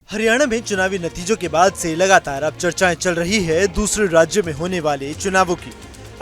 हरियाणा में चुनावी नतीजों के बाद से लगातार अब चर्चाएं चल रही है दूसरे राज्य में होने वाले चुनावों की।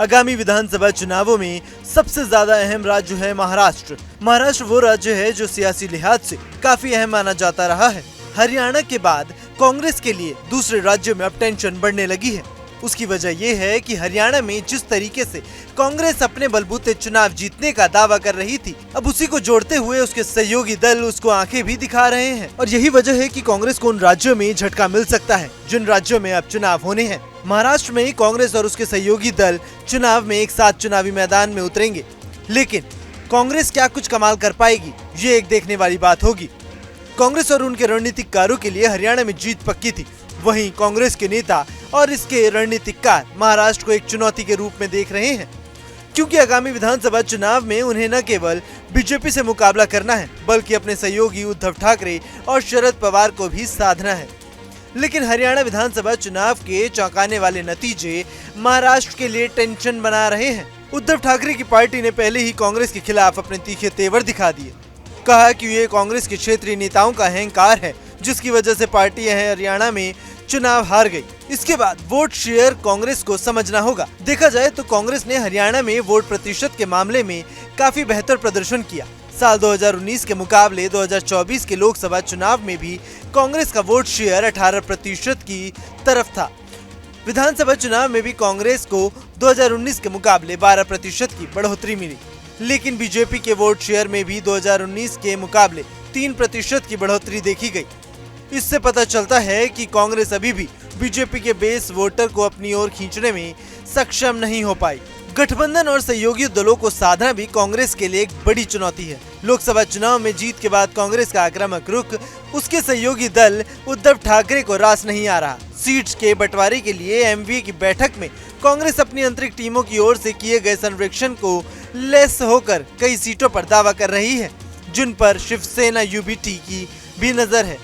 आगामी विधानसभा चुनावों में सबसे ज्यादा अहम राज्य है महाराष्ट्र। महाराष्ट्र वो राज्य है जो सियासी लिहाज से काफी अहम माना जाता रहा है। हरियाणा के बाद कांग्रेस के लिए दूसरे राज्यों में अब टेंशन बढ़ने लगी है। उसकी वजह यह है कि हरियाणा में जिस तरीके से कांग्रेस अपने बलबूते चुनाव जीतने का दावा कर रही थी, अब उसी को जोड़ते हुए उसके सहयोगी दल उसको आंखें भी दिखा रहे हैं। और यही वजह है कि कांग्रेस को उन राज्यों में झटका मिल सकता है जिन राज्यों में अब चुनाव होने हैं। महाराष्ट्र में कांग्रेस और उसके सहयोगी दल चुनाव में एक साथ चुनावी मैदान में उतरेंगे, लेकिन कांग्रेस क्या कुछ कमाल कर पाएगी, ये एक देखने वाली बात होगी। कांग्रेस और उनके रणनीतिककारों के लिए हरियाणा में जीत पक्की थी। वहीं कांग्रेस के नेता और इसके रणनीतिककार महाराष्ट्र को एक चुनौती के रूप में देख रहे हैं, क्योंकि आगामी विधानसभा चुनाव में उन्हें न केवल बीजेपी से मुकाबला करना है, बल्कि अपने सहयोगी उद्धव ठाकरे और शरद पवार को भी साधना है। लेकिन हरियाणा विधानसभा चुनाव के चौंकाने वाले नतीजे महाराष्ट्र के लिए टेंशन बना रहे हैं। उद्धव ठाकरे की पार्टी ने पहले ही कांग्रेस के खिलाफ अपने तीखे तेवर दिखा दिए। कहा कि ये कांग्रेस के क्षेत्रीय नेताओं का अहंकार है, जिसकी वजह से पार्टी हरियाणा में चुनाव हार गई। इसके बाद वोट शेयर कांग्रेस को समझना होगा। देखा जाए तो कांग्रेस ने हरियाणा में वोट प्रतिशत के मामले में काफी बेहतर प्रदर्शन किया। साल 2019 के मुकाबले 2024 के लोकसभा चुनाव में भी कांग्रेस का वोट शेयर 18% की तरफ था। विधानसभा चुनाव में भी कांग्रेस को 2019 के मुकाबले 12% की बढ़ोतरी मिली, लेकिन बीजेपी के वोट शेयर में भी 2019 के मुकाबले 3% की बढ़ोतरी देखी गई। इससे पता चलता है कि कांग्रेस अभी भी बीजेपी के बेस वोटर को अपनी ओर खींचने में सक्षम नहीं हो पाई। गठबंधन और सहयोगी दलों को साधना भी कांग्रेस के लिए एक बड़ी चुनौती है। लोकसभा चुनाव में जीत के बाद कांग्रेस का आक्रामक रुख उसके सहयोगी दल उद्धव ठाकरे को रास नहीं आ रहा। सीट्स के बंटवारे के लिए एमवीए की बैठक में कांग्रेस अपनी आंतरिक टीमों की ओर से किए गए सर्वेक्षण को लेस होकर कई सीटों पर दावा कर रही है, जिन पर शिवसेना यूबीटी की भी नजर है।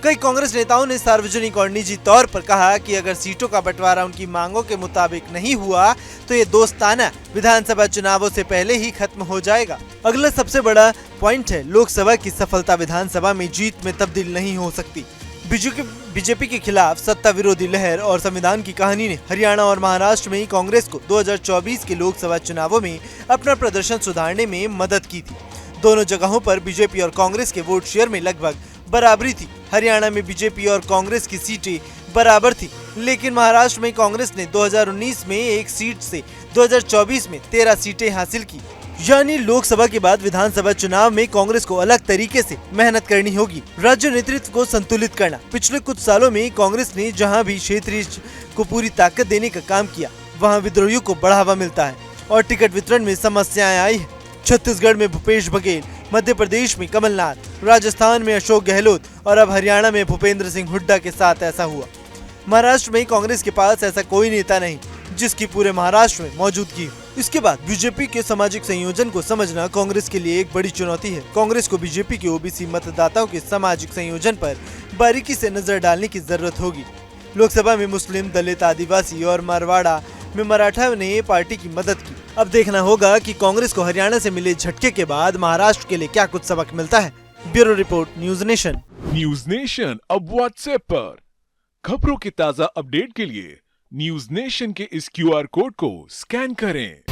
कई कांग्रेस नेताओं ने सार्वजनिक और निजी तौर पर कहा कि अगर सीटों का बंटवारा उनकी मांगों के मुताबिक नहीं हुआ तो ये दोस्ताना विधानसभा चुनावों से पहले ही खत्म हो जाएगा। अगला सबसे बड़ा पॉइंट है, लोकसभा की सफलता विधानसभा में जीत में तब्दील नहीं हो सकती। बीजेपी के खिलाफ सत्ता विरोधी लहर और संविधान की कहानी ने हरियाणा और महाराष्ट्र में ही कांग्रेस को 2024 के लोकसभा चुनावों में अपना प्रदर्शन सुधारने में मदद की थी। दोनों जगहों पर बीजेपी और कांग्रेस के वोट शेयर में लगभग बराबरी थी। हरियाणा में बीजेपी और कांग्रेस की सीटें बराबर थी, लेकिन महाराष्ट्र में कांग्रेस ने 2019 में एक सीट से 2024 में 13 सीटें हासिल की। यानी लोकसभा के बाद विधानसभा चुनाव में कांग्रेस को अलग तरीके से मेहनत करनी होगी। राज्य नेतृत्व को संतुलित करना। पिछले कुछ सालों में कांग्रेस ने जहां भी क्षेत्रीय को पूरी ताकत देने का काम किया, वहां विद्रोहियों को बढ़ावा मिलता है और टिकट वितरण में समस्याएं आई है। छत्तीसगढ़ में भूपेश बघेल, मध्य प्रदेश में कमलनाथ, राजस्थान में अशोक गहलोत और अब हरियाणा में भूपेंद्र सिंह हुड्डा के साथ ऐसा हुआ। महाराष्ट्र में कांग्रेस के पास ऐसा कोई नेता नहीं जिसकी पूरे महाराष्ट्र में मौजूदगी हो। इसके बाद बीजेपी के सामाजिक संयोजन को समझना कांग्रेस के लिए एक बड़ी चुनौती है। कांग्रेस को बीजेपी के ओबीसी मतदाताओं के सामाजिक संयोजन पर बारीकी से नजर डालने की जरूरत होगी। लोकसभा में मुस्लिम, दलित, आदिवासी और मारवाड़ा में मराठा ने पार्टी की मदद की। अब देखना होगा कि कांग्रेस को हरियाणा से मिले झटके के बाद महाराष्ट्र के लिए क्या कुछ सबक मिलता है। Bureau report, news nation. News nation अब व्हाट्सएप पर खबरों के ताजा अपडेट के लिए न्यूज नेशन के इस क्यूआर कोड को स्कैन करें।